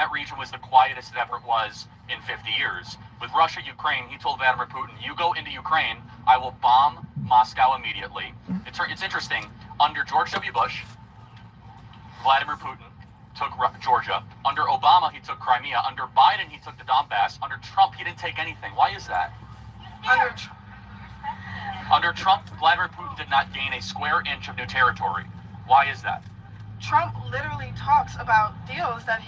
that region was the quietest it ever was in 50 years. With Russia, Ukraine, he told Vladimir Putin, you go into Ukraine, I will bomb Moscow immediately. It's interesting. Under George W. Bush, Vladimir Putin took Georgia. Under Obama, he took Crimea. Under Biden, he took the Donbass. Under Trump, he didn't take anything. Why is that? Under Trump, Vladimir Putin did not gain a square inch of new territory. Why is that? Trump literally talks about deals that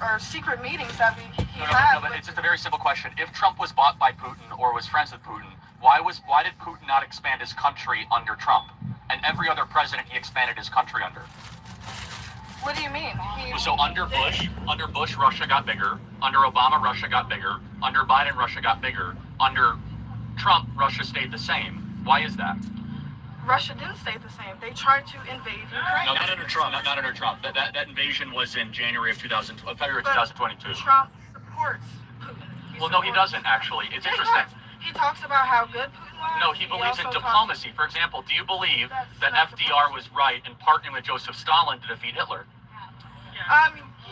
or secret meetings that he had. No, but it's just a very simple question. If Trump was bought by Putin or was friends with Putin, why did Putin not expand his country under Trump? And every other president he expanded his country under. What do you mean? So under Bush, Russia got bigger. Under Obama, Russia got bigger. Under Biden, Russia got bigger. Under Trump, Russia stayed the same. Why is that? Russia didn't stay the same. They tried to invade Ukraine. No, not under Trump. Not under Trump. That invasion was in February 2022. Trump supports Putin. Well, no, he doesn't actually. It's interesting. He talks about how good Putin was. No, he believes in diplomacy. For example, do you believe that FDR was right in partnering with Joseph Stalin to defeat Hitler?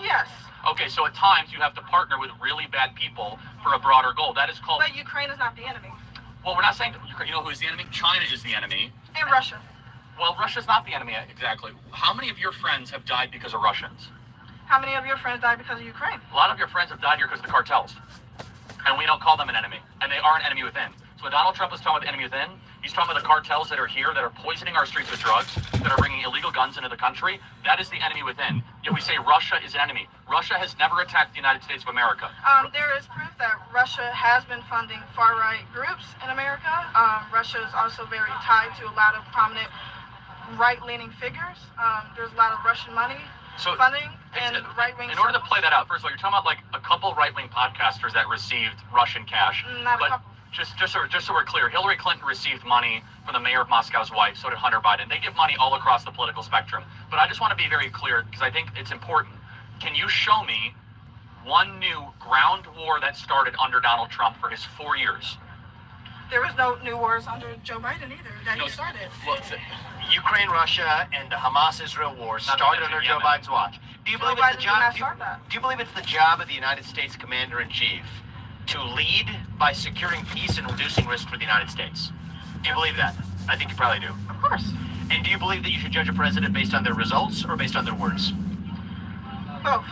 Yes. Okay, so at times you have to partner with really bad people for a broader goal. That is called... But Ukraine is not the enemy. Well, we're not saying that Ukraine. You know who is the enemy? China is the enemy. And Russia. Well, Russia's not the enemy, exactly. How many of your friends have died because of Russians? How many of your friends died because of Ukraine? A lot of your friends have died here because of the cartels. And we don't call them an enemy. And they are an enemy within. So when Donald Trump is talking about the enemy within, he's talking about the cartels that are here, that are poisoning our streets with drugs, that are bringing illegal guns into the country. That is the enemy within. Yet we say Russia is an enemy. Russia has never attacked the United States of America. There is proof that Russia has been funding far-right groups in America. Russia is also very tied to a lot of prominent right-leaning figures. There's a lot of Russian money. Funding and right-wing. In order to play that out, first of all, you're talking about like a couple right-wing podcasters that received Russian cash. Not a couple. Just so we're clear, Hillary Clinton received money from the mayor of Moscow's wife. So did Hunter Biden. They give money all across the political spectrum. But I just want to be very clear because I think it's important. Can you show me one new ground war that started under Donald Trump for his 4 years? There was no new wars under Joe Biden either that he started. Well, Ukraine, Russia, and the Hamas-Israel war started under Joe Biden's watch. Do you believe it's the job of the United States Commander-in-Chief to lead by securing peace and reducing risk for the United States? Do you believe that? I think you probably do. Of course. And do you believe that you should judge a president based on their results or based on their words? Both.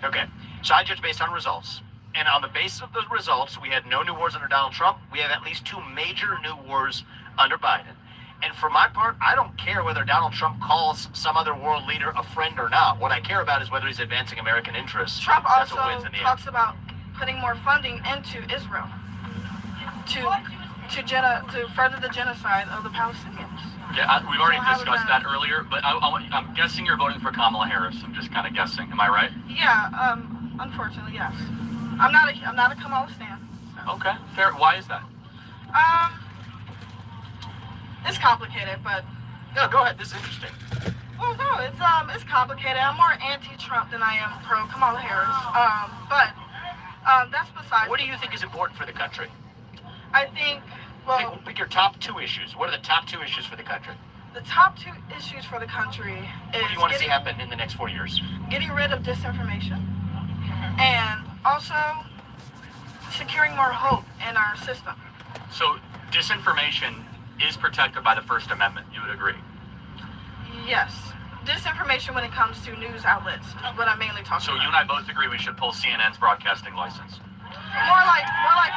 Okay. So I judge based on results. And on the basis of those results, we had no new wars under Donald Trump. We have at least 2 major new wars under Biden. And for my part, I don't care whether Donald Trump calls some other world leader a friend or not. What I care about is whether he's advancing American interests. Trump also talks about putting more funding into Israel to further the genocide of the Palestinians. Yeah, we've already discussed that earlier, but I'm guessing you're voting for Kamala Harris. I'm just kind of guessing. Am I right? Yeah, unfortunately, yes. I'm not a Kamala stan. Okay, fair. Why is that? It's complicated, but no, go ahead. This is interesting. Well, no, it's complicated. I'm more anti-Trump than I am pro Kamala Harris. But that's besides. What do you think is important for the country? I think. Well, pick your top 2 issues. What are the top 2 issues for the country? The top 2 issues for the country is. What do you want to see happen in the next 4 years? Getting rid of disinformation, and also securing more hope in our system. So disinformation is protected by the First Amendment, you would agree? Yes. Disinformation when it comes to news outlets is what I'm mainly talking about. So you and I both agree we should pull CNN's broadcasting license? More like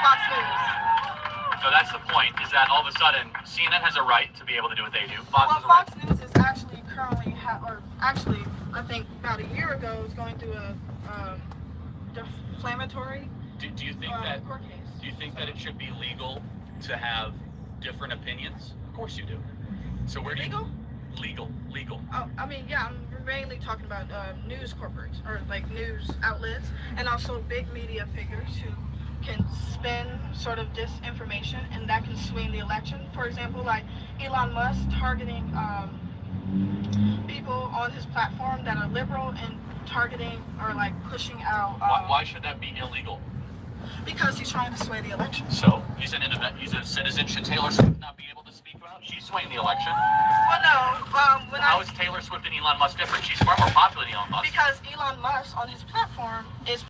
Fox News. So that's the point, is that all of a sudden CNN has a right to be able to do what they do. Fox News is actually currently, I think about a year ago, was going through a defamatory do you think court case. Do you think that it should be legal to have different opinions? Of course you do. So where do you... Legal. Oh, I mean, yeah, I'm mainly talking about news corporates, or like news outlets, and also big media figures who can spin sort of disinformation, and that can swing the election. For example, like Elon Musk targeting people on his platform that are liberal and targeting or like pushing out. Why should that be illegal? Because he's trying to sway the election. So he's a citizen. Should Taylor Swift not be able to speak out? She's swaying the election. Well, no. How is Taylor Swift and Elon Musk different? She's far more popular than Elon Musk. Because Elon Musk on his platform is